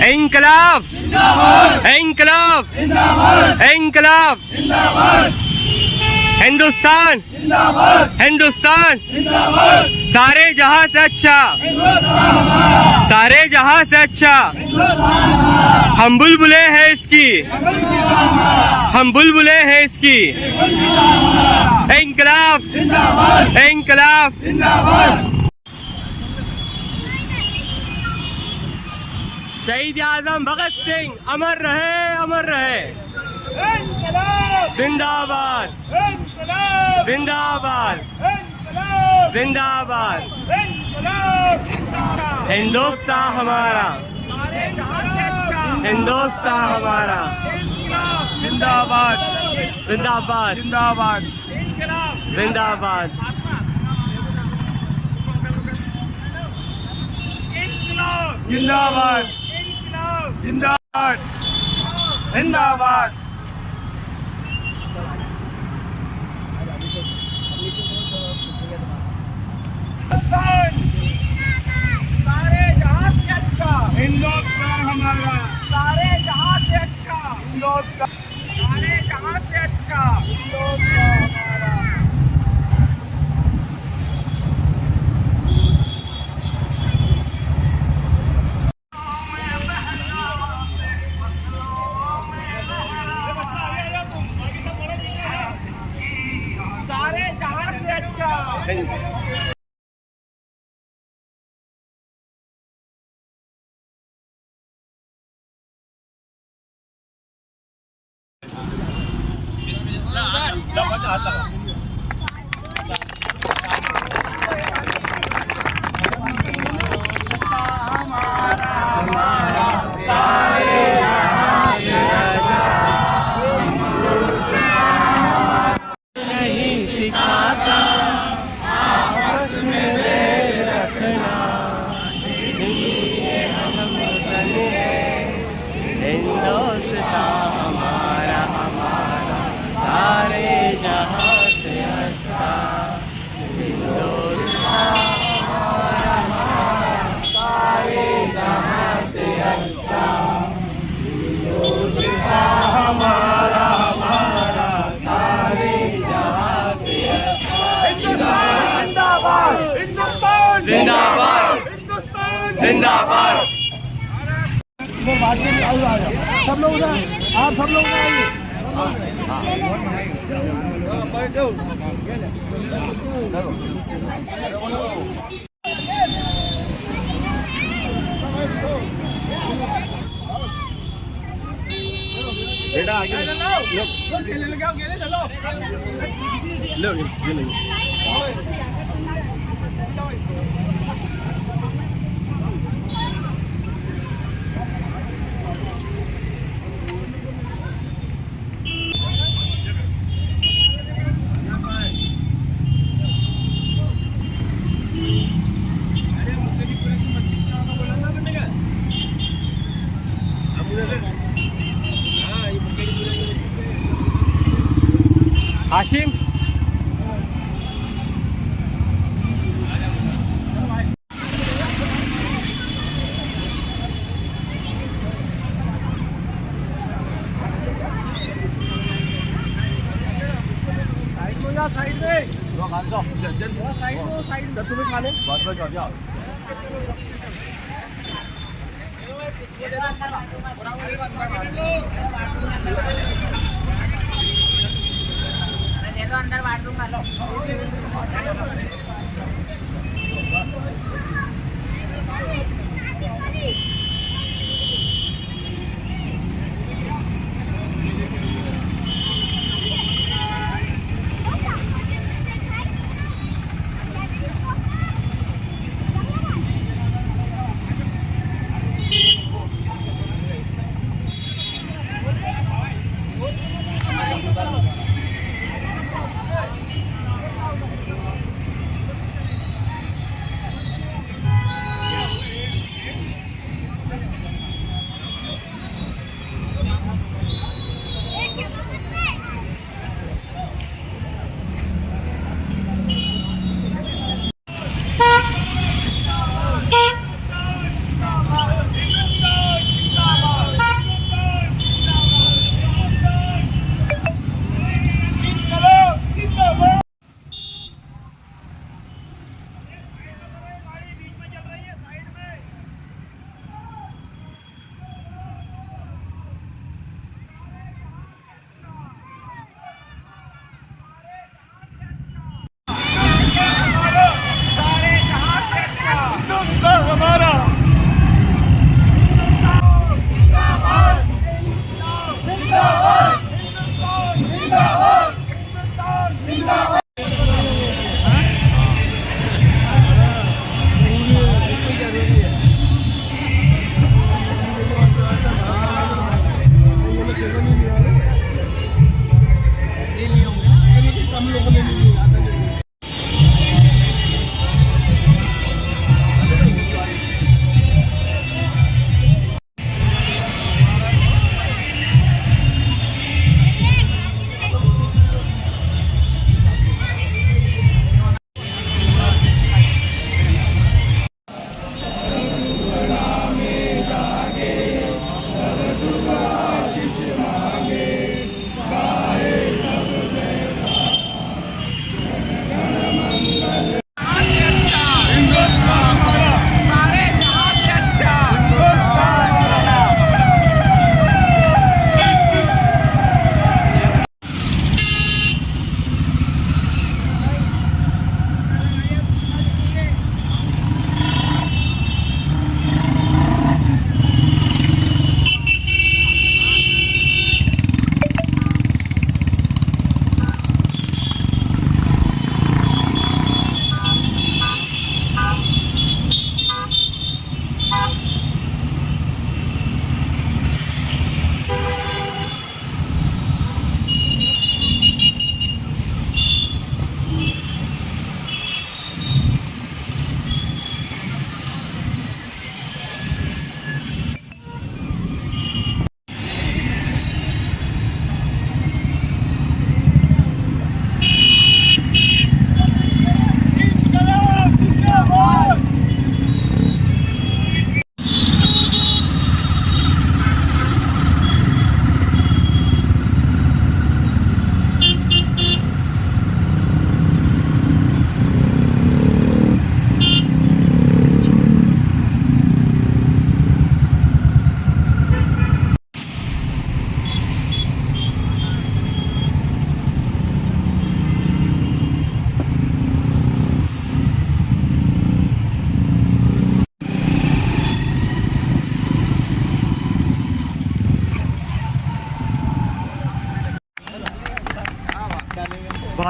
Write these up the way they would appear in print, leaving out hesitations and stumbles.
इंकलाब इंकलाब इंकलाब हिंदुस्तान हिंदुस्तान सारे जहां से अच्छा सारे जहां से अच्छा हम बुलबुले हैं इसकी हम बुलबुले हैं इसकी इंकलाब इंकलाब शहीद आजम भगत सिंह अमर रहे जिंदाबाद जिंदाबाद जिंदाबाद हिंदुस्तान हमारा हिंदुस्तान हमारा जिंदाबाद जिंदाबाद जिंदाबाद जिंदाबाद जिंदाबाद जिंदाबाद जिंदाबाद सारे जहां से अच्छा हिंदुस्तान हमारा सारे जहां से अच्छा हिंदुस्तान सारे जहां से अच्छा हिंदुस्तान हमारा सारे जहां से अच्छा जिंदाबाद जिंदाबाद सब लोग आप सब लोग बेटा आगे लो हाशिम साइड में साइड तुम्हें खा ले बहुत बढ़िया अंदर बाथरूम डालो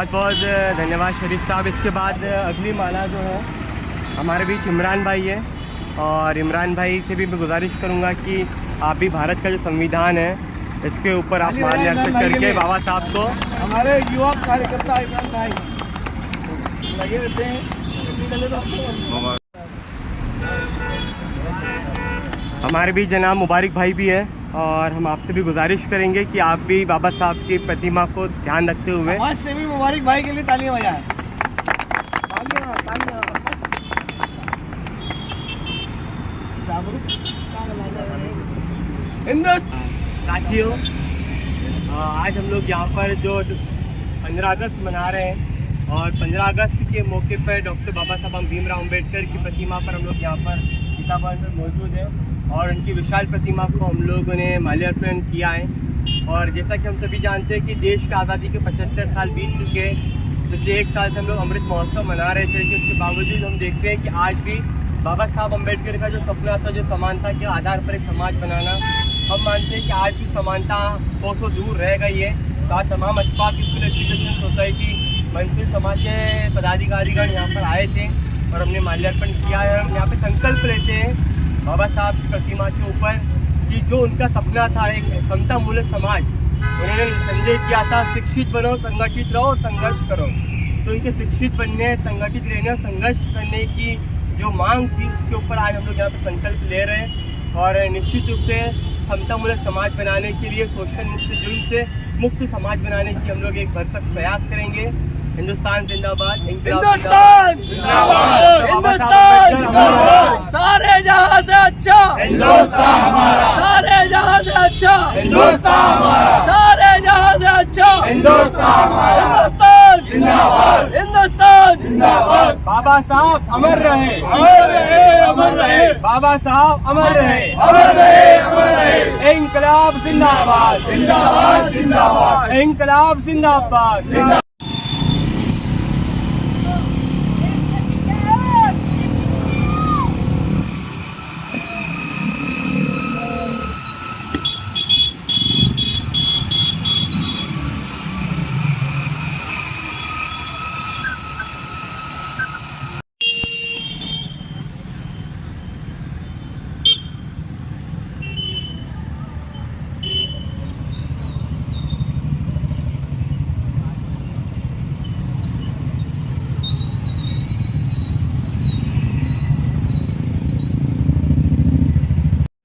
बहुत बहुत धन्यवाद शरीफ साहब। इसके बाद अगली माला जो है हमारे बीच इमरान भाई है, और इमरान भाई से भी मैं गुजारिश करूंगा कि आप भी भारत का जो संविधान है इसके ऊपर आप माल्यार्पण करके बाबा साहब को, हमारे युवा कार्यकर्ता इमरान भाई लगे रहते हैं। हमारे बीच जनाब मुबारक भाई भी है, और हम आपसे भी गुजारिश करेंगे कि आप भी बाबा साहब की प्रतिमा को ध्यान रखते हुए आज से भी मुबारक भाई के लिए तालियां बजाएं। तालियां तालियां। साथियों, आज हम लोग यहाँ पर जो 15 अगस्त मना रहे हैं, और 15 अगस्त के मौके पर डॉक्टर बाबा साहब भीमराव अंबेडकर की प्रतिमा पर हम लोग यहाँ पर सीतापुर में मौजूद हैं, और उनकी विशाल प्रतिमा को हम लोगों ने माल्यार्पण किया है। और जैसा कि हम सभी जानते हैं कि देश की आज़ादी के 75 साल बीत चुके हैं। पिछले 1 साल से हम लोग अमृत महोत्सव मना रहे थे, लेकिन उसके बावजूद हम देखते हैं कि आज भी बाबा साहब अम्बेडकर का जो सपना था, जो समानता के आधार पर एक समाज बनाना, हम मानते हैं कि आज भी समानता 200 दूर रह गई है। तो आज तमाम Ashfaq school education society Mansoor समाज के पदाधिकारीगण यहाँ पर आए थे और हमने माल्यार्पण किया है। हम यहाँ पे संकल्प लेते हैं बाबा साहब की प्रतिमा के ऊपर कि जो उनका सपना था, एक समता मूलक समाज, उन्होंने संदेश दिया था, शिक्षित बनो, संगठित रहो और संघर्ष करो। तो इनके शिक्षित बनने, संगठित रहने और संघर्ष करने की जो मांग थी, उसके ऊपर आज हम लोग यहाँ पर संकल्प ले रहे हैं। और निश्चित रूप से समता मूलक समाज बनाने के लिए, शोषण मुक्त, जुल्म से मुक्त समाज बनाने की हम लोग एक भरसक प्रयास करेंगे। हिंदुस्तान जिंदाबाद, हिंदुस्तान जिंदाबाद, हिंदुस्तान जिंदाबाद, सारे जहां से अच्छा हिंदुस्तान हमारा, सारे जहां से अच्छा हिंदुस्तान हमारा, सारे जहां से अच्छा हिंदुस्तान हमारा, हिंदुस्तान जिंदाबाद, हिंदुस्तान जिंदाबाद। बाबा साहब अमर रहे, अमर रहे, अमर रहे, बाबा साहब अमर रहे, अमर रहे, अमर रहे। इंकलाब जिंदाबाद, जिंदाबाद, जिंदाबाद, इंकलाब जिंदाबाद।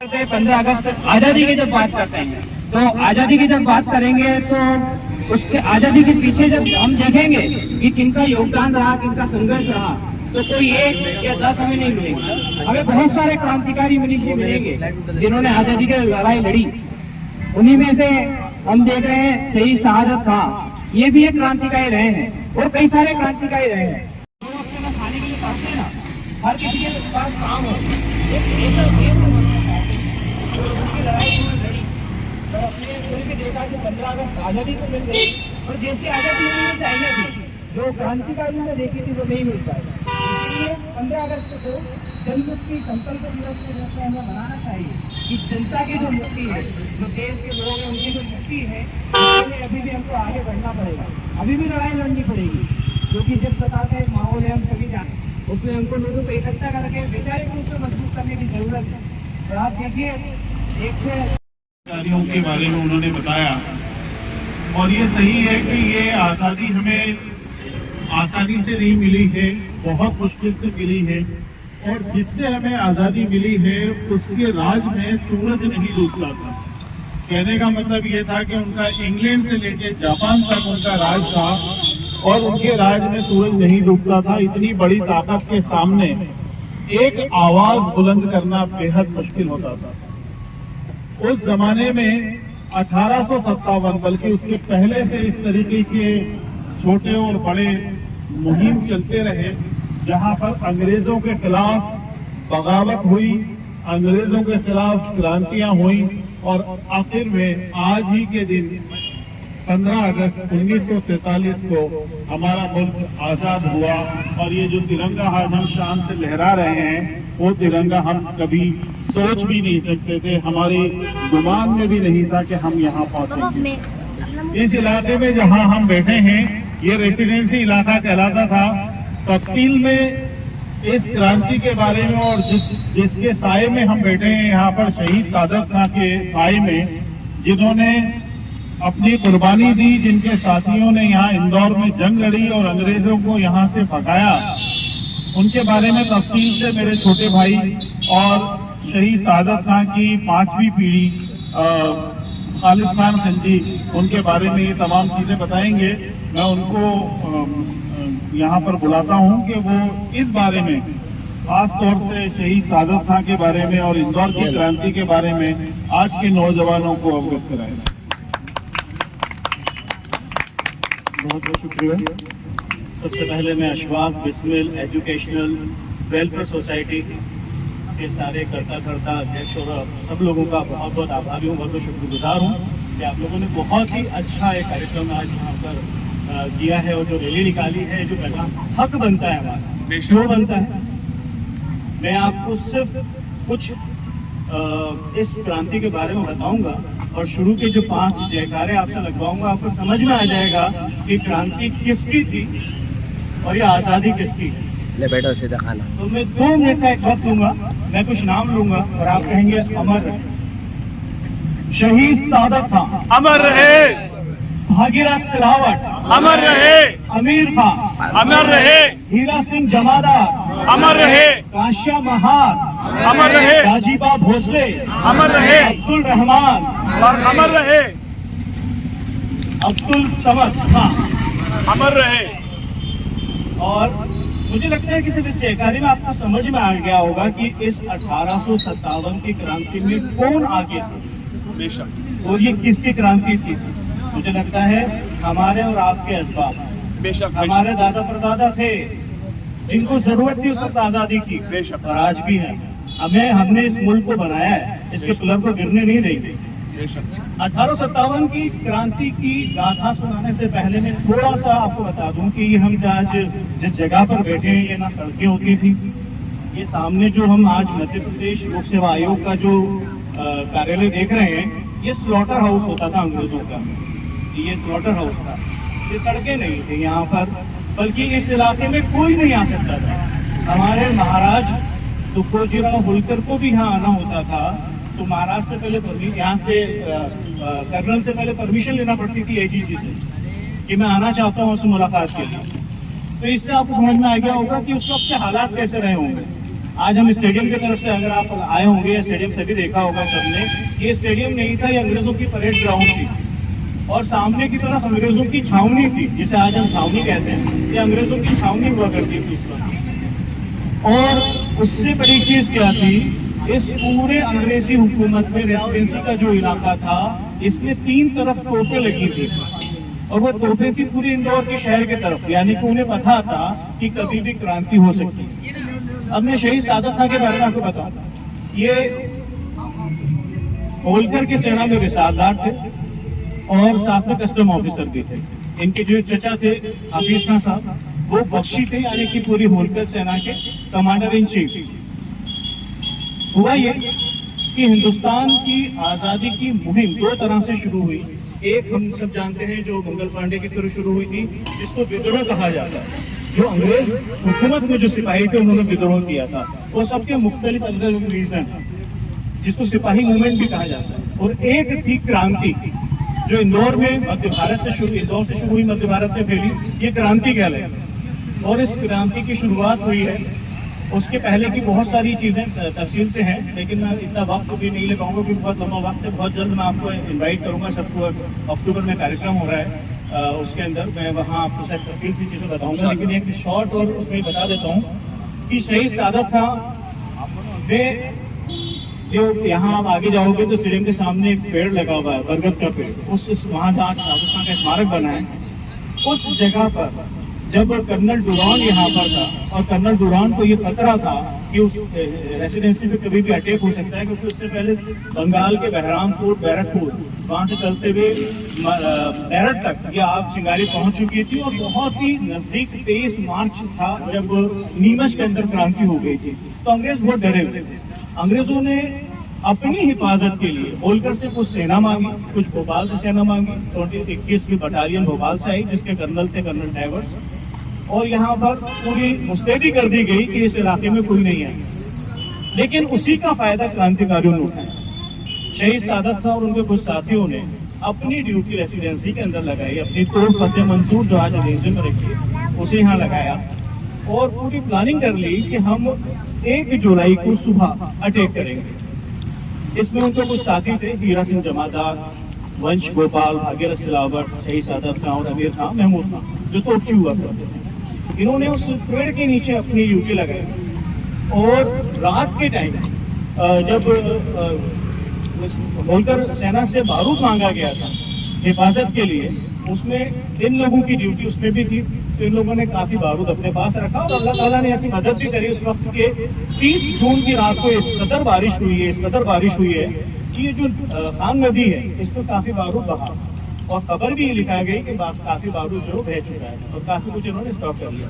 से 15 अगस्त आजादी की जब बात करते हैं, तो आजादी की जब बात करेंगे तो उसके आजादी के पीछे जब हम देखेंगे कि किनका योगदान रहा, किनका संघर्ष रहा, तो कोई 1 या 10 हमें नहीं मिलेंगे। हमें बहुत सारे क्रांतिकारी मनीषी मिलेंगे जिन्होंने आजादी की लड़ाई लड़ी। उन्हीं में से हम देख रहे हैं शहीद शहादत खां, ये भी एक क्रांतिकारी रहे हैं, और कई सारे क्रांतिकारी रहे हैं। खाने के लिए पढ़ते ना, हर किसी के पास काम हो, लड़ाई लड़ी और अपने खुल के देखा कि 15 अगस्त आजादी को मिल गई, और जैसी आजादी मिलनी चाहिए थी, जो क्रांतिकारियों ने देखी थी, वो नहीं मिल पाई। इसलिए 15 अगस्त को जनमुक्ति संकल्प दिवस के रूप में हमें बनाना चाहिए कि जनता की जो मुक्ति है, जो देश के लोग हैं उनकी जो मुक्ति है, उसके लिए अभी भी हमको आगे बढ़ना पड़ेगा, अभी भी लड़ाई लड़नी पड़ेगी। क्योंकि जिस प्रकार का एक माहौल है हम सभी जानते हैं, उसमें हमको लोगों को इकट्ठा करके वैचारिक रूप से मजबूत करने की जरूरत है। और आप देखिए कार्यों के बारे में उन्होंने बताया, और ये सही है कि ये आज़ादी हमें आसानी से नहीं मिली है, बहुत मुश्किल से मिली है, और जिससे हमें आज़ादी मिली है उसके राज में सूरज नहीं डूबता था। कहने का मतलब ये था कि उनका इंग्लैंड से लेकर जापान तक उनका राज था, और उनके राज में सूरज नहीं डूबता था। इतनी बड़ी ताकत के सामने एक आवाज बुलंद करना बेहद मुश्किल होता था। उस जमाने में 1857, बल्कि उसके पहले से इस तरीके के छोटे और बड़े मुहिम चलते रहे, जहां पर अंग्रेजों के खिलाफ बगावत हुई, अंग्रेजों के खिलाफ क्रांतियां हुई, और आखिर में आज ही के दिन 15 अगस्त 1947 को हमारा मुल्क आजाद हुआ। और ये जो तिरंगा आज हम शान से लहरा रहे हैं, वो तिरंगा हम कभी सोच भी नहीं सकते थे, हमारे गुमान में भी नहीं था कि हम यहाँ पहुंचेंगे। इस इलाके में जहाँ हम बैठे हैं, ये रेसिडेंसी इलाका कहलाता था। तफसील में इस क्रांति के बारे में और जिसके साए में हम बैठे हैं यहाँ पर, शहीद सादत खां के साए में, जिन्होंने अपनी कुर्बानी दी, जिनके साथियों ने यहाँ इंदौर में जंग लड़ी और अंग्रेजों को यहाँ से भगाया, उनके बारे में तफसील से मेरे छोटे भाई और शहीद सादत खां की 5वीं पीढ़ी खालिद खान खंजी, उनके बारे में ये तमाम चीजें बताएंगे। मैं उनको यहाँ पर बुलाता हूँ कि वो इस बारे में, खास तौर से शहीद सादत खां के बारे में और इंदौर की क्रांति के बारे में आज के नौजवानों को अवगत कराएं। बहुत बहुत शुक्रिया। सबसे पहले मैं Ashfaq Bismil educational welfare society के सारे कर्ता अध्यक्ष और सब लोगों का बहुत बहुत आभारी हूँ, बहुत बहुत शुक्रगुजार हूँ कि आप लोगों ने बहुत ही अच्छा एक कार्यक्रम आज यहाँ पर किया है और जो रैली निकाली है, जो पैगाम हक बनता है हमारा, क्यों बनता है, मैं आपको सिर्फ कुछ इस क्रांति के बारे में बताऊंगा और शुरू के जो 5 जयकारे आपसे लगवाऊंगा, आपको समझ में आ जाएगा कि क्रांति किसकी थी और ये आजादी किसकी है। ले बैठो सीधा खाना। तो मैं 2 मिनट का एक वक्त लूंगा, मैं कुछ नाम लूंगा और आप कहेंगे अमर रहे। शहीद सादत खां अमर रहे, भागीरथ सिलावट अमर रहे, अमीर खां अमर रहे, हीरा सिंह जमादार अमर रहे, काशिया महार अमर रहे, राजीबा भोसले अमर रहे, अब्दुल रहमान अमर रहे, अब्दुल समद खां अमर रहे। और मुझे लगता है कि सिर्फ इस जयकारी में आपको समझ में आ गया होगा कि इस 1857 की क्रांति में कौन आगे था बेशक, और ये किसकी क्रांति थी। मुझे लगता है हमारे और आपके असबाब, बेशक, हमारे दादा परदादा थे जिनको जरूरत थी उस वक्त आजादी की, बेशक, और आज भी है। हमने इस मुल्क को बनाया है, इसके पिलर को गिरने नहीं देंगे। बेशक। 1857 की क्रांति की गाथा सुनाने से पहले मैं थोड़ा सा आपको बता दूं कि हम आज जिस जगह पर बैठे हैं, ये ना सड़कें होती थी, ये सामने जो हम आज मध्य प्रदेश लोक सेवा आयोग का जो कार्यालय देख रहे हैं, ये स्लॉटर हाउस होता था अंग्रेजों का, ये स्लॉटर हाउस था। ये सड़कें नहीं थी यहाँ पर, बल्कि इस इलाके में कोई नहीं आ सकता था। हमारे महाराज तुकोजीराव होलकर को भी यहाँ आना होता था, तो महाराज से पहले यहाँ से कर्नल से पहले परमिशन लेना पड़ती थी एजीजी से कि मैं आना चाहता हूँ उससे मुलाकात के लिए। तो इससे आपको समझ में आ गया होगा कि उस वक्त के हालात कैसे रहे होंगे। आज हम स्टेडियम की तरफ से अगर आप आए होंगे, या स्टेडियम से भी देखा होगा सबने, ये स्टेडियम नहीं था, ये अंग्रेजों की परेड ग्राउंड थी और सामने की तरफ अंग्रेजों की छावनी थी, जिसे आज हम छावनी कहते हैं। ये अंग्रेजों की छावनी हुआ करती थी उस वक्त। और उससे बड़ी चीज क्या थी, इस पूरे अंग्रेजी हुकूमत में रेसिडेंसी का जो इलाका था, इसमें 3 तरफ तोपें लगी थी और वो तोपें थी पूरी इंदौर के शहर के तरफ, यानी कि उन्हें पता था कि कभी भी क्रांति हो सकती है। अब मैं शहीद सादत खां के बारे में आपको बताऊं, ये होलकर के सेना में रिसालदार थे और साथ में कस्टम ऑफिसर भी थे। इनके जो चचा थे हफीज खां साहब, वो बख्शी थे, यानी कि पूरी होलकर सेना के कमांडर इन चीफ। हुआ ये कि हिंदुस्तान की आजादी की मुहिम 2 तरह से शुरू हुई। एक हम सब जानते हैं जो मंगल पांडे की तरह शुरू हुई थी, जिसको विद्रोह कहा जाता है। जो अंग्रेज हुकूमत में जो सिपाही थे उन्होंने विद्रोह किया था, वो सबके मुख्तलिफ अलग रीजन, जिसको सिपाही मूवमेंट भी कहा जाता है। और एक थी क्रांति, जो इंदौर में मध्य भारत से शुरू, इंदौर से शुरू हुई, मध्य भारत में फैली, ये क्रांति कहलाती। और इस क्रांति की शुरुआत हुई है, उसके पहले की बहुत सारी चीजें तफसील से हैं, लेकिन मैं इतना वक्त भी नहीं ले पाऊंगा क्योंकि बहुत लंबा वक्त है। बहुत जल्द मैं आपको इनवाइट करूंगा, सबको अक्टूबर में कार्यक्रम हो रहा है, उसके अंदर मैं वहाँ आपको शायद तफसील सी चीजें बताऊंगा। लेकिन एक शॉर्ट और उसमें बता देता हूँ कि शहीद सादत खां वे, जो यहाँ आप आगे जाओगे तो स्टेडियम के सामने एक पेड़ लगा हुआ है, बरगद का पेड़, उस वहाँ जहाँ सादत खां का स्मारक बना है, उस जगह पर जब कर्नल डुरान यहाँ पर था और कर्नल डुरान को ये खतरा था कि उस रेसिडेंसी पे कभी भी अटैक हो सकता है, क्योंकि उससे पहले बंगाल के बहरामपुर, बैरकपुर, वहां से चलते हुए मेरठ तक ये आग चिंगारी पहुंच चुकी थी और बहुत ही नजदीक 23 मार्च था जब नीमच के अंदर क्रांति हो गई थी। तो अंग्रेज बहुत डरे हुए थे। अंग्रेजों ने अपनी हिफाजत के लिए होलकर से कुछ सेना मांगी, कुछ भोपाल से सेना मांगी। 21 की बटालियन भोपाल से आई, जिसके कर्नल थे कर्नल डाइवर्स, और यहाँ पर पूरी मुस्तैदी कर दी गई कि इस इलाके में कोई नहीं आए। लेकिन उसी का फायदा क्रांतिकारियों ने उठाया। शहीद सादत खां और उनके कुछ साथियों ने अपनी ड्यूटी रेसिडेंसी के अंदर लगाई, अपनी तोप फतेह मंसूर जो आज म्यूजियम में रखी उसे यहाँ लगाया, और पूरी प्लानिंग कर ली कि हम 1 जुलाई को सुबह अटैक करेंगे। इसमें उनके कुछ साथी थे, हीरा सिंह जमादार, वंश गोपाल, भागीरथ सिलावट, शहीद सादत खां और अमीर खां, महमूद खां, जो तोपची हुआ करते थे। इन्होंने उस पेड़ के नीचे अपनी ड्यूटी लगाई, और रात के टाइम जब होलकर सेना से बारूद मांगा गया था हिफाजत के लिए, उसमें इन लोगों की ड्यूटी उसमें भी थी, तो इन लोगों ने काफी बारूद अपने पास रखा, और अल्लाह ताला ने ऐसी मदद भी करी उस वक्त के 30 जून की रात को इस कदर बारिश हुई है कि ये जो खान नदी है इस पर काफी बारूद बहा, और खबर भी लिखा गई कि काफी बारूद जो बह चुका है, और काफी कुछ इन्होंने स्टॉक कर लिया।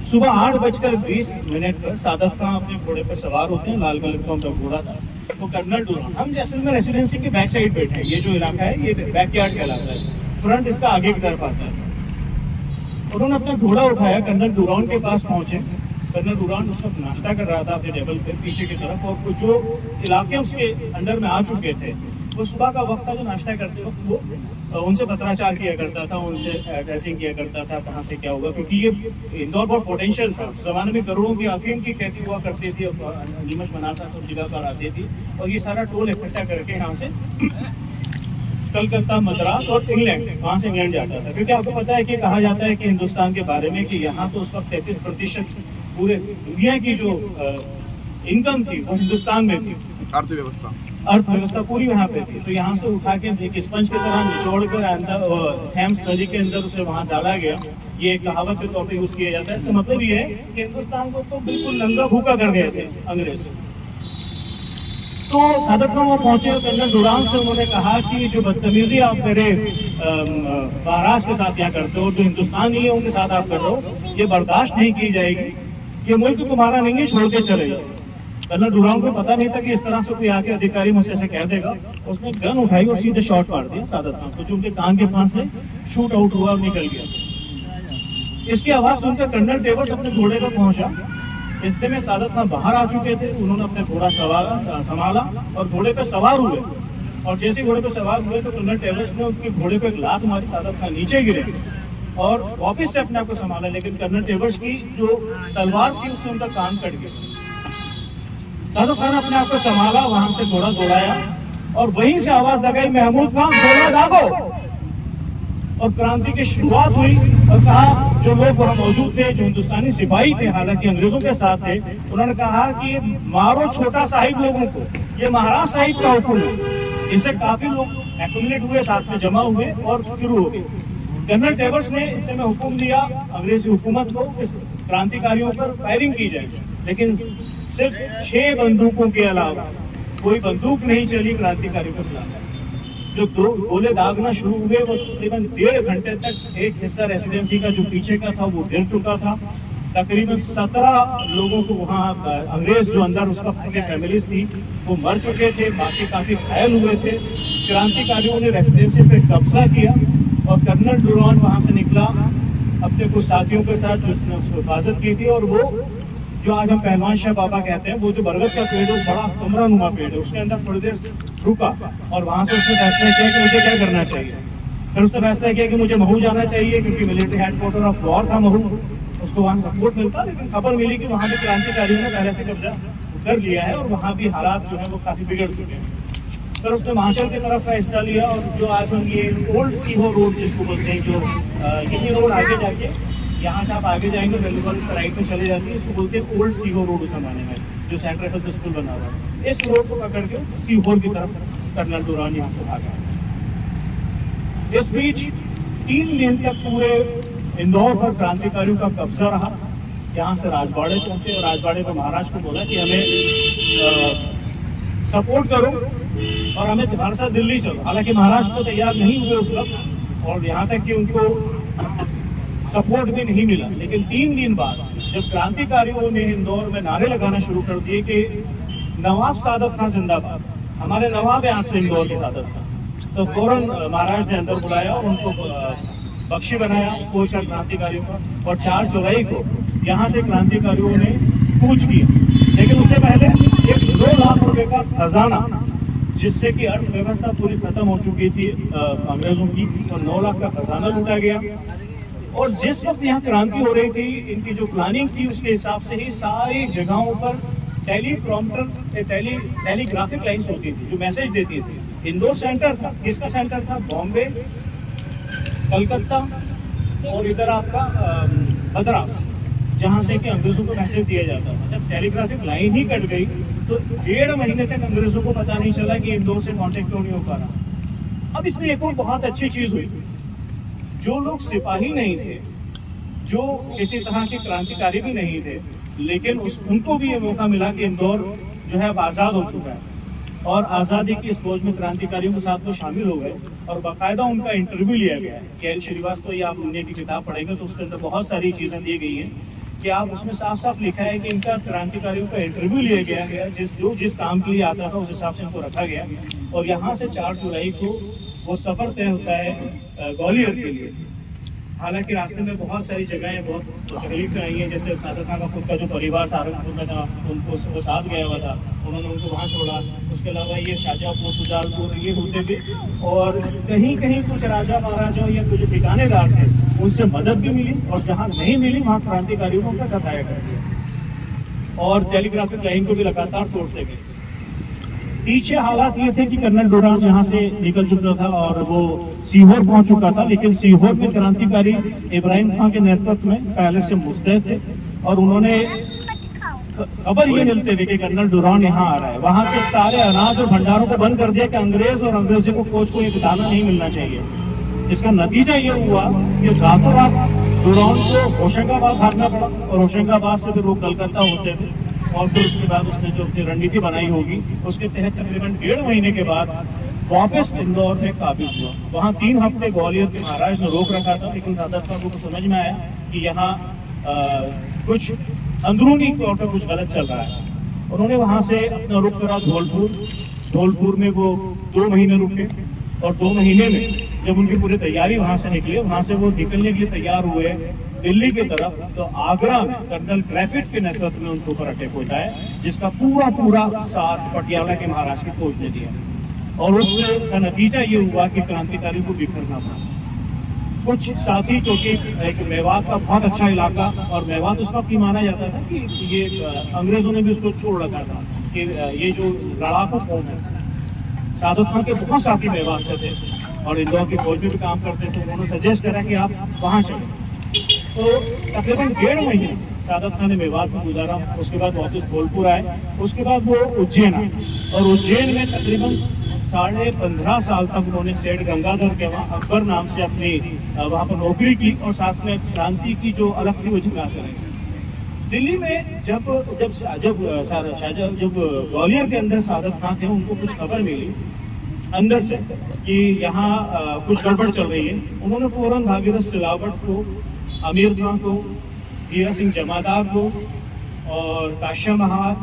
सुबह 8:20 पर सादत खां अपने घोड़े पर सवार होते हैं, लाल कलर का उनका घोड़ा था, तो कर्नल डुरान, हम जैसलमेर रेसिडेंसी के बैक साइड बैठे हैं, ये जो इलाका है ये बैकयार्ड कहलाता है, फ्रंट इसका आगे की तरफ आता है। उन्होंने अपना घोड़ा उठाया, कर्नल डुरान के पास पहुंचे। कर्नल डुरान उस वक्त नाश्ता कर रहा था अपने टेबल पे पीछे की तरफ, और कुछ जो इलाके उसके अंडर में आ चुके थे, वो सुबह का वक्त था, जो नाश्ता करते वक्त वो उनसे पत्राचार किया करता था, उनसे एड्रेसिंग किया करता था, कहाँ से क्या होगा, क्योंकि ये इंदौर बहुत पोटेंशियल था। उस जमाने में करोड़ों की अफीम की खेती हुआ करती थी, नीमच मनासा सब जगह पर आती थी, और ये सारा टोल इकट्ठा करके यहाँ से कलकत्ता, मद्रास और इंग्लैंड, वहाँ से इंग्लैंड जाता था। क्योंकि आपको पता है कि कहा जाता है कि हिंदुस्तान के बारे में कि यहाँ तो उस वक्त 33% पूरे दुनिया की जो इनकम थी वो हिंदुस्तान में थी, अर्थव्यवस्था पूरी यहाँ पे थी। तो यहाँ से उठा के एक स्पंज की तरह निचोड़ कर अंदर थेम्स नदी के अंदर उसे वहाँ डाला गया। ये एक कहावत के तौर पर यूज किया जाता है। इसका मतलब ये है कि हिंदुस्तान को तो बिल्कुल नंगा भूखा कर गए थे अंग्रेज। तो सादत खां वो पहुंचे, कर्नल डुरान से उन्होंने कहा कि जो बदतमीजी आप मेरे महाराष्ट्र के साथ यहाँ करते हो, जो हिंदुस्तानी है उनके साथ आप कर रहे हो, ये बर्दाश्त नहीं की जाएगी, ये मुल्क तुम्हारा नहीं है, छोड़ के चले जाओ। कर्नल डुरान को पता नहीं था कि इस तरह से कोई आके अधिकारी मुझसे ऐसे कह देगा। उसने गन उठाई और सीधे शॉट मार दिया सादत खां को, जो उनके कान के पास से शूट आउट हुआ और निकल गया। इसकी आवाज सुनकर कर्नल डाइवर्स अपने घोड़े पर पहुंचा। इतने में सादत खां बाहर आ चुके थे। उन्होंने अपने घोड़ा संभाला और घोड़े पर सवार हुए, और जैसे घोड़े पर सवार हुए तो कर्नल डाइवर्स ने उनके घोड़े को एक लात मारी। सादत खां नीचे गिरे और वापस से अपने आप को संभाला, लेकिन कर्नल डाइवर्स की जो तलवार थी उससे उनका कान कट गया। सादत खां ने अपने आप को संभाला, वहां से घोड़ा दौड़ाया और वहीं से आवाज लगाई, महमूद खां घोड़ा दागो। और क्रांति की शुरुआत हुई। और कहा, जो लोग वहां मौजूद थे, जो हिंदुस्तानी सिपाही थे, हालांकि अंग्रेजों के साथ थे, उन्होंने कहा कि मारो छोटा साहिब लोगों को, ये महाराज साहिब का हुक्म है। इससे काफी लोग एक्यूमुलेट हुए, साथ में जमा हुए और शुरू हो गए। कर्नल डाइवर्स ने इतने में हुक्म दिया अंग्रेजी हुकूमत को, इस क्रांतिकारियों पर फायरिंग की जाए, लेकिन सिर्फ 6 बंदूकों के अलावा कोई बंदूक नहीं चली क्रांतिकारियों के खिलाफ। जो गोले दागना शुरू हुए वो तकरीबन 1.5 घंटे तक एक हिस्सा रेसिडेंसी का जो पीछे का था वो गिर चुका था। तकरीबन 17 लोगों को वहाँ अंग्रेज जो अंदर उस वक्त की फैमिलीज थी वो मर चुके थे, बाकी काफी घायल हुए थे। क्रांतिकारियों ने रेसिडेंसी पे कब्जा किया और कर्नल डुरान वहां से निकला अपने कुछ साथियों के साथ, जिसने उसको हिफाजत की थी। और वो जो आज हम पहलवान शाह बाबा कहते हैं, वो जो बरगद का पेड़ है, बड़ा कमरा नुमा पेड़ है, उसके अंदर थोड़ी देर रुका और वहां से उसने फैसला किया कि मुझे क्या करना चाहिए। फिर उसने फैसला किया कि मुझे महू जाना चाहिए, क्योंकि मिलिट्री हेडक्वार्टर ऑफ वॉर था महू, उसको वहां सपोर्ट मिलता। लेकिन खबर मिली कि वहां भी क्रांतिकारियों ने पहले से कब्जा कर लिया है और वहां भी हालात जो है वो काफी बिगड़ चुके हैं। फिर उसने महाशल की तरफ का हिस्सा लिया और जो आज हम ये ओल्ड सीहो रोड जिसको बोलते हैं, जो यही रोड आगे जाके यहाँ से आप आगे जाएंगे राइट में चले जाती है, इसको बोलते हैं ओल्ड सीहो रोड उस जमाने में, जो सेंट राइफल्स स्कूल बना हुआ है। इस रोड को पकड़ के सीहोर की तरफ कर्नल डुरान यहाँ से भागा। इस बीच 3 दिन तक पूरे इंदौर पर क्रांतिकारियों का कब्जा रहा। यहाँ से राजवाड़े पहुंचे और राजवाड़े में महाराज को बोला कि हमें सपोर्ट करो और हमें तुम्हारे साथ दिल्ली चलो। हालांकि महाराष्ट्र को तैयार नहीं हुए उस वक्त, और यहाँ तक कि उनको सपोर्ट भी नहीं मिला। लेकिन 3 दिन बाद जब क्रांतिकारियों ने इंदौर में नारे लगाना शुरू कर दिए कि नवाब सादत खान जिंदाबाद, हमारे नवाब यहाँ से इंदौर के सादत खान। तो फौरन महाराज ने अंदर बुलाया और उनको बख्शी बनाया कोच क्रांतिकारियों का, और 4 जुलाई को यहाँ से क्रांतिकारियों ने कूच किया। लेकिन उससे पहले एक 2 लाख रुपए का खजाना, जिससे कि अर्थव्यवस्था पूरी खत्म हो चुकी थी अंग्रेजों की, और 9 लाख का खजाना लूटा गया। और जिस वक्त यहाँ क्रांति हो रही थी, इनकी जो प्लानिंग थी उसके हिसाब से ही सारी जगहों पर टेलीप्रॉम्प्टर टेलीग्राफिक लाइन्स होती थी जो मैसेज देती थी। इंदौर सेंटर था, किसका सेंटर था? बॉम्बे, कलकत्ता और इधर आपका मद्रास, जहाँ से कि अंग्रेजों को मैसेज दिया जाता था। जब टेलीग्राफिक लाइन ही कट गई तो 1.5 महीने तक अंग्रेजों को पता नहीं चला कि इंदौर से कांटेक्ट क्यों नहीं हो पा रहा। अब इसमें एक और बहुत अच्छी चीज हुई, जो लोग सिपाही नहीं थे, जो किसी तरह के क्रांतिकारी भी नहीं थे, लेकिन उनको भी ये मौका मिला कि इंदौर जो है अब आज़ाद हो चुका है, और आज़ादी की इस फौज में क्रांतिकारियों के साथ वो शामिल हो गए, और बाकायदा उनका इंटरव्यू लिया गया है। के.एल. श्रीवास्तव, ये आप उन्हें की किताब पढ़ेंगे तो उसके अंदर बहुत सारी चीज़ें दी गई हैं कि आप उसमें साफ साफ लिखा है कि इनका क्रांतिकारियों का इंटरव्यू लिया गया, जिस काम के लिए आता था उस हिसाब से इनको रखा गया। और यहाँ से 4 जुलाई को वो सफ़र तय होता है ग्वालियर के लिए। हालांकि रास्ते में बहुत सारी जगहें बहुत तकलीफें आई हैं, जैसे सादत खान का खुद का जो परिवार सहारनपुर में था, उनको वो साथ गया हुआ था, उन्होंने उनको वहाँ छोड़ा। उसके अलावा ये शाहजहाँपुर, सुजालपुर, ये होते भी, और कहीं कहीं कुछ राजा महाराजाओं या कुछ ठिकानेदार थे, उनसे मदद भी मिली, और जहाँ नहीं मिली वहाँ क्रांतिकारियों को उनका सताया कर दिया, और टेलीग्राफिक लाइन को भी लगातार तोड़ते गए। पीछे हालात ये थे कि कर्नल डुरान यहाँ से निकल चुका था और वो सीहोर पहुंच चुका था, लेकिन सीहोर में क्रांतिकारी इब्राहिम खान के नेतृत्व में पहले से मुस्तैद थे, और उन्होंने खबर ये मिलते हुए कि कर्नल डुरान यहाँ आ रहा है, वहाँ के सारे अनाज और भंडारों को बंद कर दिया कि अंग्रेज और अंग्रेजी को फौज को एक दाना नहीं मिलना चाहिए। इसका नतीजा ये हुआ कि रातों रात डुरान को होशंगाबाद भागना पड़ा, और होशंगाबाद से फिर वो कलकत्ता होते थे, और फिर उसके बाद उसने जो अपनी रणनीति बनाई होगी उसके तहत तकरीबन 1.5 महीने के बाद वापस इंदौर में काबिज हुआ। वहाँ 3 हफ्ते ग्वालियर के महाराज ने रोक रखा था, लेकिन सादत खान को समझ में आया कि यहाँ कुछ अंदरूनी तौर पर कुछ गलत चल रहा है। उन्होंने वहाँ से अपना रुख करा धौलपुर में वो 2 महीने रुके, और 2 महीने में जब उनकी पूरी तैयारी वहाँ से निकली, वहाँ से वो निकलने के लिए तैयार हुए दिल्ली की तरफ, तो आगरा में कर्नल ग्रेफिट के नेतृत्व में उनको पर अटैक होता है, जिसका पूरा साथ पटियाला के महाराज की फौज ने दिया, और उसका नतीजा ये हुआ कि क्रांतिकारी को बिखरना पड़ा। कुछ साथी, क्योंकि एक मेवात का बहुत अच्छा इलाका, और मेवात उस वक्त ही माना जाता था कि ये अंग्रेजों ने भी उसको छोड़ रखा था कि ये जो लड़ाकू फौज है, सादत खान के बहुत साथी मेवात से थे और इंदौर की फौज में भी काम करते थे। उन्होंने सजेस्ट करा कि आप वहाँ चले, तो तकरीबन 1.5 महीने सादत खान ने मेवात में गुजारा। उसके बाद वापस धौलपुर आए, उसके बाद वो उज्जैन आए, और उज्जैन में तकरीबन 15.5 साल तक उन्होंने सेठ गंगाधर के वहाँ अकबर नाम से अपनी वहाँ पर नौकरी की, और साथ में क्रांति की जो अलग थी वो जगाते रहे। दिल्ली में जब ग्वालियर के अंदर सादत खान थे, उनको कुछ खबर मिली अंदर से कि यहाँ कुछ गड़बड़ चल रही है। उन्होंने फौरन भागीरथ सिलावट को, आमिर खान को, हीरा सिंह जमादार को और काशिया महार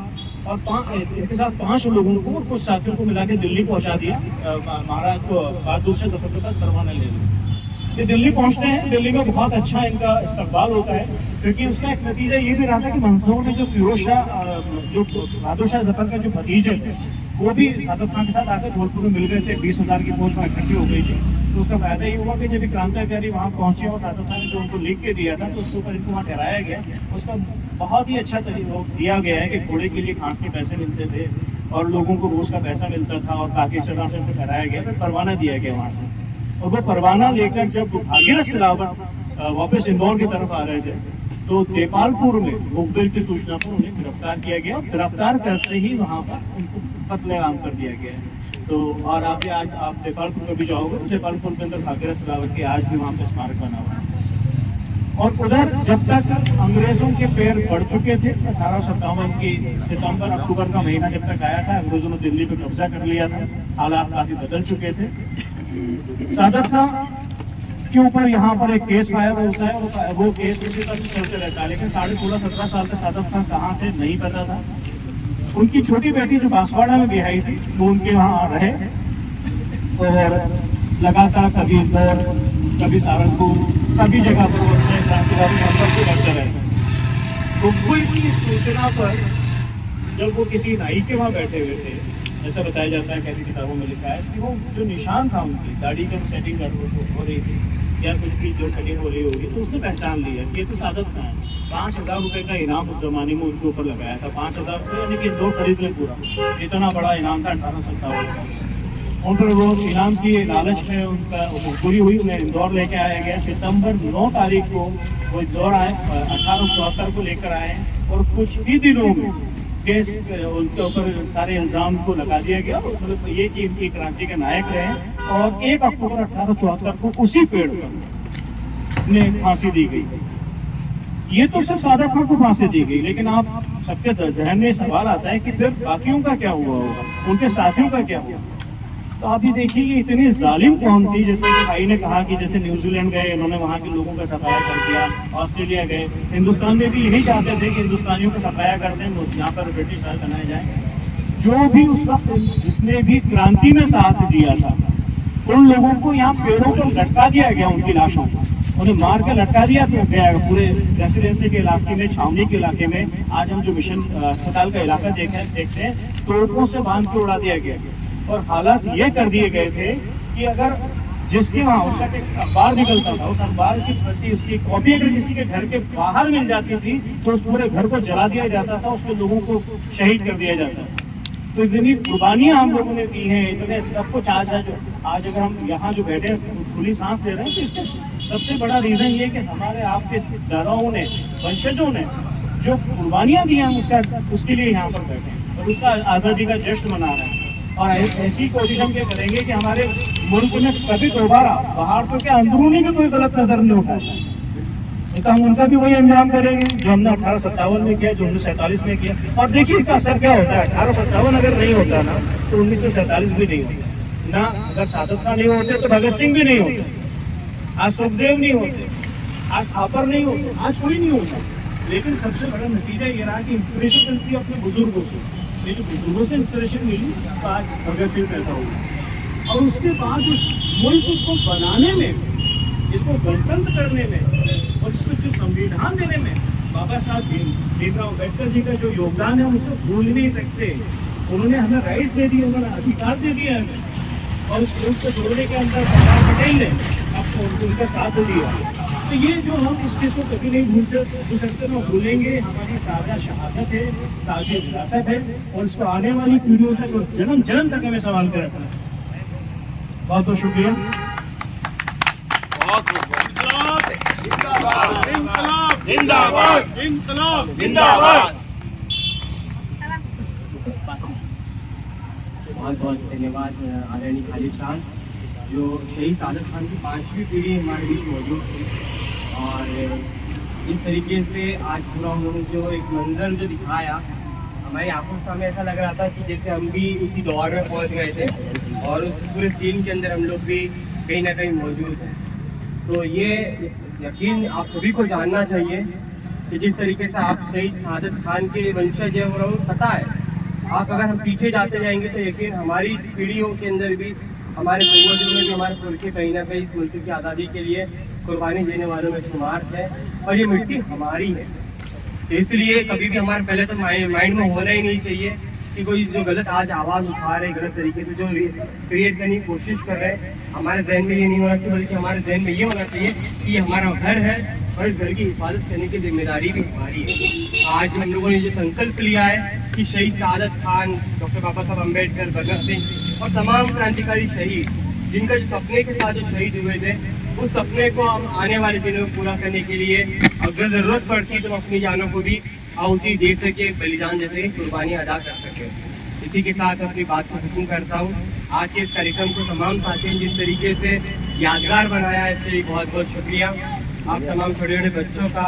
और इनके साथ 5 लोगों को और कुछ साथियों को मिला के दिल्ली पहुंचा दिया। महाराज को बहादुर शाह जफर के पास परवाना ले लिया। ये दिल्ली पहुंचते हैं, दिल्ली में बहुत अच्छा इनका इस्तकबाल होता है, क्योंकि उसका एक नतीजा ये भी रहा था कि मंसूर ने जो फिरोज शाह, जो बहादुर शाह जफर का जो भतीजे थे, वो भी सादत खान के साथ आकर धौलपुर में मिल गए थे। 20,000 की फौज में इकट्ठी हो गई थी। तो उसका फायदा ये हुआ कि जब क्रांतिकारी वहाँ पहुंचे और सादत खान ने जो उनको लिख के दिया था, तो उसके ऊपर इनको वहाँ ठहराया गया। उसका बहुत ही अच्छा तरीका दिया गया है कि घोड़े के लिए घास के पैसे मिलते थे और लोगों को रोज का पैसा मिलता था, और काफी चढ़ा से उनको ठहराया गया, फिर परवाना दिया गया वहाँ से। और वो परवाना लेकर जब भागीरथ सिलावट वापस इंदौर की तरफ आ रहे थे, तो देपालपुर में मुखबिर की सूचना पर उन्हें गिरफ्तार किया गया, और गिरफ्तार करते ही वहाँ पर उनको कत्लेआम कर दिया गया है। तो और आप देपालपुर में भी जाओगे, देपालपुर के अंदर भागीरथ सिलावट की आज भी वहाँ पे स्मारक बना हुआ है। और उधर जब तक अंग्रेजों के पैर बढ़ चुके थे, 1857 की सितंबर अक्टूबर का महीना जब तक आया था, अंग्रेजों ने दिल्ली पे कब्जा कर लिया था, हालात काफी बदल चुके थे। सादत खान के ऊपर यहाँ पर एक केस फायर होता है, वो केस उसी तक चलते रहता है, लेकिन 16.5-17 साल तक सादत खान कहाँ थे नहीं पता था। उनकी छोटी बेटी जो बांसवाड़ा में बिहाई थी वो उनके वहाँ रहे और लगातार कभी इंदौर कभी सहारनपुर सभी जगह पर वो अपने क्रांतिकारी संपर्क को करते रहे। तो कोई भी सूचना पर जब वो किसी नाई के वहाँ बैठे हुए थे, ऐसा बताया जाता है, कैसी किताबों में लिखा है कि वो जो निशान था उनकी दाढ़ी का सेटिंग हो रही थी या कुछ भी जो कटिंग हो रही होगी, तो उसने पहचान लिया कि ये तो सादत खान है। 5,000 रुपये का इनाम उस जमाने में उनके ऊपर लगाया था। 5,000 रुपये यानी कि इंदौर खरीद ले पूरा, इतना बड़ा इनाम था 1857 का। उन पर वो इनाम की लालच में उनका पूरी हुई, उन्हें इंदौर लेके आया गया। सितंबर 9 तारीख को वो इंदौर आए, 1874 को लेकर आए और कुछ ही दिनों में केस उनके ऊपर सारे इल्जाम को लगा दिया गया। मतलब ये कि इनकी क्रांति के नायक रहे और 1 अक्टूबर 1874 को उसी पेड़ पर ने फांसी दी गई। ये तो सिर्फ सादत खान को फांसी दी गई, लेकिन आप सबके जहन में सवाल आता है कि फिर बाकियों का क्या हुआ होगा, उनके साथियों का क्या हुआ। तो आप ये देखिए कि इतनी जालिम कौम थी, जैसे भाई ने कहा कि जैसे न्यूजीलैंड गए इन्होंने वहाँ के लोगों का सफाया कर दिया, ऑस्ट्रेलिया गए, हिंदुस्तान में भी यही चाहते थे कि हिंदुस्तानियों का सफाया कर दें, यहाँ पर ब्रिटिश राज बनाए जाए। जो भी उस वक्त जिसने भी क्रांति में साथ दिया था उन लोगों को यहाँ पेड़ों पर लटका दिया गया, उनकी लाशों को उन्हें मार के लटका दिया गया पूरे रेसिडेंसी के इलाके में, छावनी के इलाके में। आज हम जो मिशन अस्पताल का इलाका देखते हैं, तोपों से बांध के उड़ा दिया गया और हालात ये कर दिए गए थे कि अगर जिसके वहाँ उस वक्त एक अखबार निकलता था, उस अखबार की प्रति उसकी कॉपी अगर किसी के घर के बाहर मिल जाती थी तो उस पूरे घर को जला दिया जाता था, उसके लोगों को शहीद कर दिया जाता था। तो इतनी कुर्बानियां हम लोगों ने दी हैं, इतने सब कुछ आज अगर हम यहाँ जो बैठे खुली सांस ले रहे हैं, तो इसका सबसे बड़ा रीजन ये कि हमारे आपके दादाओं ने, वंशजों ने जो कुर्बानियां दी हैं उसके लिए यहाँ पर बैठे हैं और उसका आज़ादी का जश्न मना रहे हैं। और ऐसी कोशिश हम ये करेंगे कि हमारे मुल्क में कभी दोबारा बाहर तो क्या अंदरूनी में कोई गलत नजर नहीं उठाता, तो हम उनका भी वही अंजाम करेंगे जो हमने 1857 में किया, जो 1947 में किया। और देखिए इसका असर क्या होता है। 1857 अगर नहीं होता ना तो 1947 भी नहीं होता ना, अगर सादत खान नहीं होते तो भगत सिंह भी नहीं होते, आज सुखदेव नहीं होते, आज थापर नहीं होते, आज कोई नहीं होता। लेकिन सबसे बड़ा नतीजा ये रहा कि इंस्पिरेशन मिलती है अपने बुजुर्गों से, जो बुजुर्गों से इंस्पिरेशन मिली तो आज भगत सिंह पैदा हुआ। और उसके बाद उस मुल्क को बनाने में, इसको गणतंत्र करने में और इसको जो संविधान देने में बाबा साहब भीमराव अम्बेडकर जी का जो योगदान है उसे भूल नहीं सकते। उन्होंने हमें राइट दे दिए, उन्होंने अधिकार दे दिया हमें, और उस मुल्क को जोड़ने के अंदर सरदार पटेल ने आपको उनका साथ दिया। तो ये जो हम इस चीज़ को कभी नहीं भूल सकते, ना भूलेंगे। हमारी साझा शहादत है, साझी विरासत है और इसको आने वाली पीढ़ियों तक, जन्म जन्म तक हमें संभाल कर रखना है। बहुत बहुत शुक्रिया। जिंदाबाद इनकलाब जिंदाबाद। बहुत बहुत धन्यवाद आदरणीय खालिद साहब, जो शहीद सादत खान की 5वीं पीढ़ी हमारे बीच मौजूद थी। और इस तरीके से आज पूरा उन्होंने जो एक मंजर जो दिखाया, हमारी आंखों के सामने ऐसा लग रहा था कि जैसे हम भी उसी दौर में पहुंच गए थे और उस पूरे सीन के अंदर हम लोग भी कहीं ना कहीं मौजूद हैं। तो ये यकीन आप सभी को जानना चाहिए कि जिस तरीके से आप शहीद सादत खान के वंशज है और हमें पता है, आप अगर हम पीछे जाते जाएंगे तो यकीन हमारी पीढ़ियों के अंदर भी, हमारे पूर्वजों में भी हमारे पुरखे कहीं ना कहीं इस मुल्क की आज़ादी के लिए कुर्बानी देने वालों में शुमार है और ये मिट्टी हमारी है। तो इसलिए कभी भी हमारे पहले तो माइंड में होना ही नहीं चाहिए कि कोई जो गलत आज आवाज़ उठा रहे, गलत तरीके से जो क्रिएट करने की कोशिश कर रहे हैं, हमारे जहन में ये नहीं होना चाहिए, बल्कि हमारे जहन में ये होना चाहिए कि ये हमारा घर है और इस घर की हिफाजत करने की जिम्मेदारी भी हमारी है। आज हम लोगों ने जो संकल्प लिया है कि शहीद सादत खान, डॉक्टर बाबा साहब अम्बेडकर, भगत सिंह और तमाम क्रांतिकारी शहीद जिनका जो सपने के साथ जो शहीद हुए थे, उस सपने को हम आने वाले दिनों में पूरा करने के लिए अगर ज़रूरत पड़ती तो अपनी जानों को भी आहुति दे सके, बलिदान जैसे कुर्बानी अदा कर सके। इसी के साथ अपनी बात को खत्म करता हूँ। आज के इस कार्यक्रम को तमाम साथियों ने जिस तरीके से यादगार बनाया है, इसके लिए बहुत बहुत शुक्रिया। आप तमाम छोटे छोटे बच्चों का,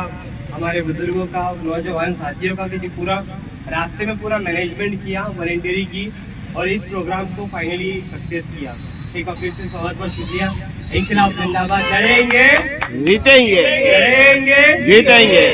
हमारे बुजुर्गों का, नौजवान साथियों का, कि पूरा रास्ते में पूरा मैनेजमेंट किया, वॉलंटियरी की और इस प्रोग्राम को फाइनली सक्सेस किया। एक बार फिर से बहुत बहुत शुक्रिया। इनकलाब जिंदाबाद। लड़ेंगे, जीतेंगे, लड़ेंगे, जीतेंगे।